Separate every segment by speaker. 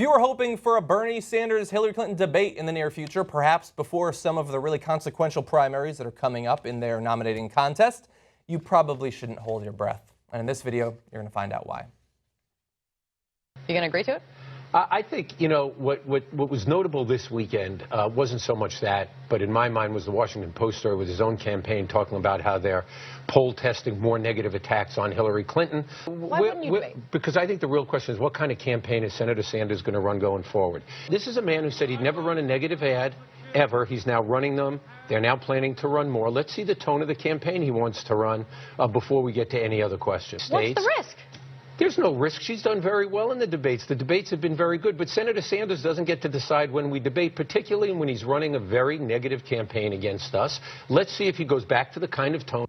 Speaker 1: you were hoping for a Bernie Sanders-Hillary Clinton debate in the near future, perhaps before some of the really consequential primaries that are coming up in their nominating contest, you probably shouldn't hold your breath. And in this video, you're going to find out why.
Speaker 2: You going to agree to it?
Speaker 3: I think, you know, what was notable this weekend wasn't so much that, but in my mind was the Washington Post story with his own campaign talking about how they're poll testing more negative attacks on Hillary Clinton.
Speaker 2: Why wouldn't you debate?
Speaker 3: Because I think the real question is what kind of campaign is Senator Sanders going to run going forward? This is a man who said he'd never run a negative ad, ever. He's now running them. They're now planning to run more. Let's see the tone of the campaign he wants to run before we get to any other questions.
Speaker 2: What's the risk?
Speaker 3: There's no risk. She's done very well in the debates. The debates have been very good. But Senator Sanders doesn't get to decide when we debate, particularly when he's running a very negative campaign against us. Let's see if he goes back to the kind of tone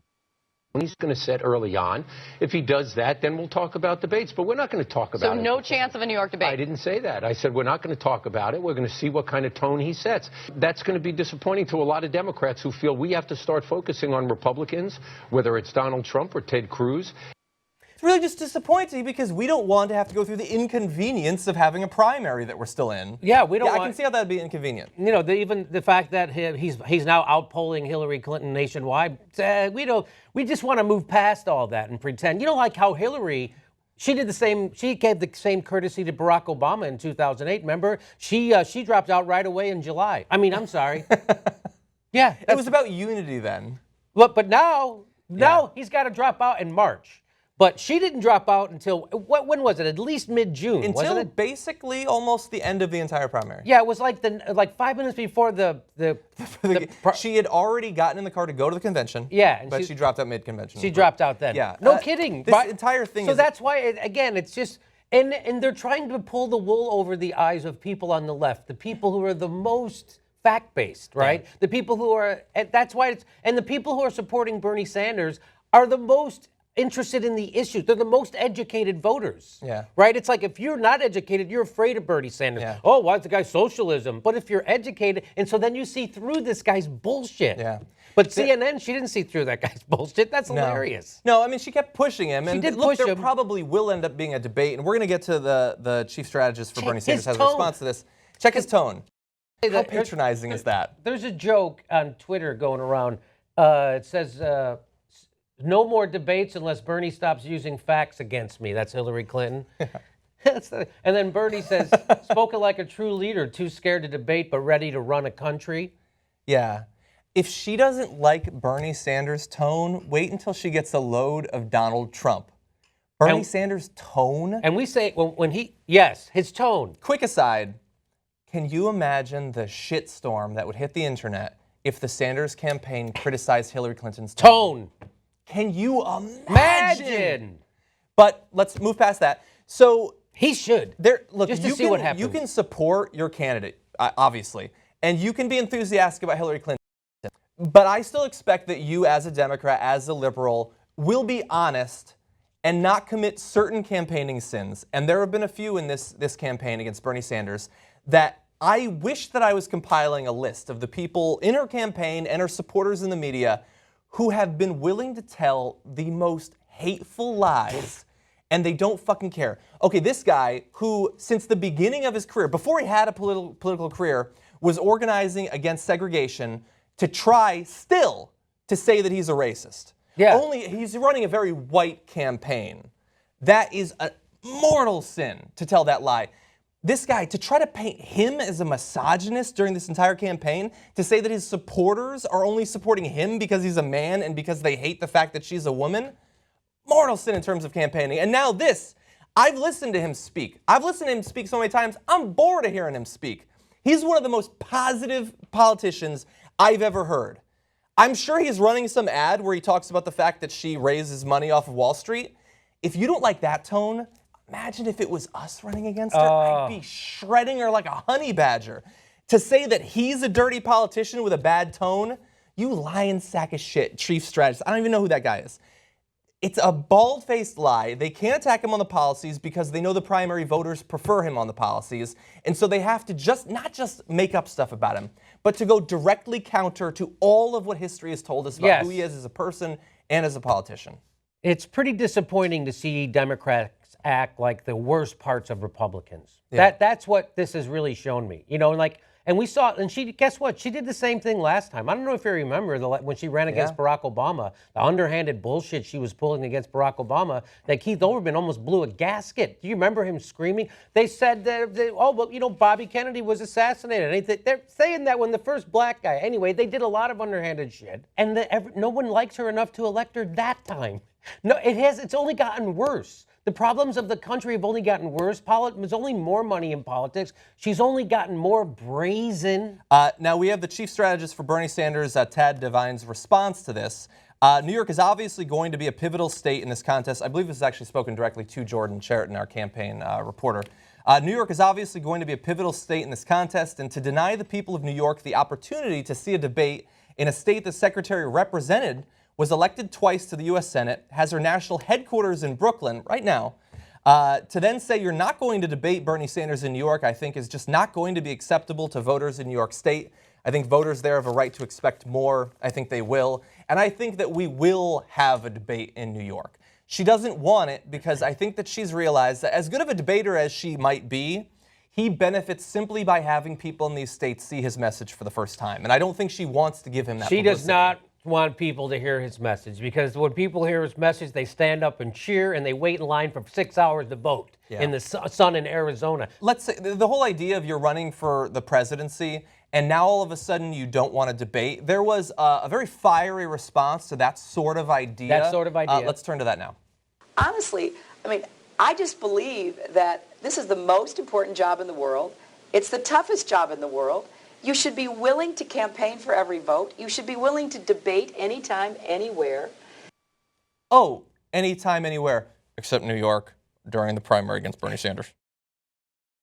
Speaker 3: he's going to set early on. If he does that, then we'll talk about debates. But we're not going to talk about it.
Speaker 2: So no chance of a New York debate?
Speaker 3: I didn't say that. I said we're not going to talk about it. We're going to see what kind of tone he sets. That's going to be disappointing to a lot of Democrats who feel we have to start focusing on Republicans, whether it's Donald Trump or Ted Cruz.
Speaker 1: It's really just disappointing because we don't want to have to go through the inconvenience of having a primary that we're still in.
Speaker 4: Yeah, we don't want...
Speaker 1: I can see how that would be inconvenient.
Speaker 4: You know, even the fact that he's now outpolling Hillary Clinton nationwide, we just want to move past all that and pretend. You know, like how Hillary... She gave the same courtesy to Barack Obama in 2008. Remember? She dropped out right away in July. I mean, I'm sorry. Yeah.
Speaker 1: It was about unity then.
Speaker 4: But now he's got to drop out in March. But she didn't drop out until, when was it? At least mid-June, wasn't it?
Speaker 1: Basically almost the end of the entire primary.
Speaker 4: Yeah, it was like 5 minutes before
Speaker 1: she had already gotten in the car to go to the convention.
Speaker 4: Yeah.
Speaker 1: But she dropped out mid-convention.
Speaker 4: She dropped out then.
Speaker 1: Yeah.
Speaker 4: No kidding.
Speaker 1: This entire thing
Speaker 4: So that's why, again, it's just, and they're trying to pull the wool over the eyes of people on the left, the people who are the most fact-based, right? Yeah. The people who are, that's why it's, and the people who are supporting Bernie Sanders are the most interested in the issues. They're the most educated voters.
Speaker 1: Yeah.
Speaker 4: Right? It's like if you're not educated, you're afraid of Bernie Sanders.
Speaker 1: Yeah.
Speaker 4: Oh, why is the guy socialism? But if you're educated, and so then you see through this guy's bullshit.
Speaker 1: Yeah.
Speaker 4: But CNN, she didn't see through that guy's bullshit. That's hilarious.
Speaker 1: No, I mean, she kept pushing him. And look, there
Speaker 4: him.
Speaker 1: Probably will end up being a debate. And we're going to get to the chief strategist for Bernie Sanders has a response to this. Check his tone. How patronizing is that?
Speaker 4: There's a joke on Twitter going around. It says... no more debates unless Bernie stops using facts against me. That's Hillary Clinton. And then Bernie says, spoken like a true leader, too scared to debate but ready to run a country.
Speaker 1: Yeah. If she doesn't like Bernie Sanders' tone, wait until she gets a load of Donald Trump. Bernie Sanders' tone?
Speaker 4: And we say, when he, yes, his tone.
Speaker 1: Quick aside, can you imagine the shitstorm that would hit the internet if the Sanders campaign criticized Hillary Clinton's tone? Can you imagine? But let's move past that. So
Speaker 4: he should.
Speaker 1: Look,
Speaker 4: just to see what happens.
Speaker 1: You can support your candidate, obviously, and you can be enthusiastic about Hillary Clinton. But I still expect that you, as a Democrat, as a liberal, will be honest and not commit certain campaigning sins. And there have been a few in this campaign against Bernie Sanders that I wish that I was compiling a list of the people in her campaign and her supporters in the media who have been willing to tell the most hateful lies, and they don't fucking care. Okay, this guy who, since the beginning of his career, before he had a political career, was organizing against segregation to try still to say that he's a racist.
Speaker 4: Yeah.
Speaker 1: Only he's running a very white campaign. That is a mortal sin to tell that lie. This guy, to try to paint him as a misogynist during this entire campaign, to say that his supporters are only supporting him because he's a man and because they hate the fact that she's a woman, mortal sin in terms of campaigning. And now this, I've listened to him speak. I've listened to him speak so many times, I'm bored of hearing him speak. He's one of the most positive politicians I've ever heard. I'm sure he's running some ad where he talks about the fact that she raises money off of Wall Street. If you don't like that tone, imagine if it was us running against her. I'd be shredding her like a honey badger. To say that he's a dirty politician with a bad tone, you lying sack of shit, chief strategist. I don't even know who that guy is. It's a bald-faced lie. They can't attack him on the policies because they know the primary voters prefer him on the policies. And so they have to not just make up stuff about him, but to go directly counter to all of what history has told us about who he is as a person and as a politician.
Speaker 4: It's pretty disappointing to see Democrats act like the worst parts of Republicans. That's what this has really shown me. You know, like, and we saw, and she, guess what? She did the same thing last time. I don't know if you remember when she ran against Barack Obama, the underhanded bullshit she was pulling against Barack Obama, that Keith Olbermann almost blew a gasket. Do you remember him screaming? They said that, oh, well, you know, Bobby Kennedy was assassinated. They're saying that when the first black guy. Anyway, they did a lot of underhanded shit, and no one likes her enough to elect her that time. No, it's only gotten worse. The problems of the country have only gotten worse. There's only more money in politics. She's only gotten more brazen.
Speaker 1: Now we have the chief strategist for Bernie Sanders, Tad Devine's response to this. New York is obviously going to be a pivotal state in this contest. I believe this is actually spoken directly to Jordan Chariton, our campaign reporter. New York is obviously going to be a pivotal state in this contest, and to deny the people of New York the opportunity to see a debate in a state the secretary represented, was elected twice to the U.S. Senate, has her national headquarters in Brooklyn right now, to then say you're not going to debate Bernie Sanders in New York, I think is just not going to be acceptable to voters in New York State. I think voters there have a right to expect more. I think they will. And I think that we will have a debate in New York. She doesn't want it because I think that she's realized that as good of a debater as she might be, he benefits simply by having people in these states see his message for the first time. And I don't think she wants to give him that publicity.
Speaker 4: She does not want people to hear his message, because when people hear his message, they stand up and cheer, and they wait in line for 6 hours to vote in the sun in Arizona.
Speaker 1: Let's say the whole idea of you're running for the presidency and now all of a sudden you don't want to debate. There was a very fiery response to that sort of idea.
Speaker 4: That sort of idea.
Speaker 1: Let's turn to that now.
Speaker 5: Honestly, I mean, I just believe that this is the most important job in the world. It's the toughest job in the world. You should be willing to campaign for every vote. You should be willing to debate anytime, anywhere.
Speaker 1: Oh, anytime, anywhere, except New York during the primary against Bernie Sanders.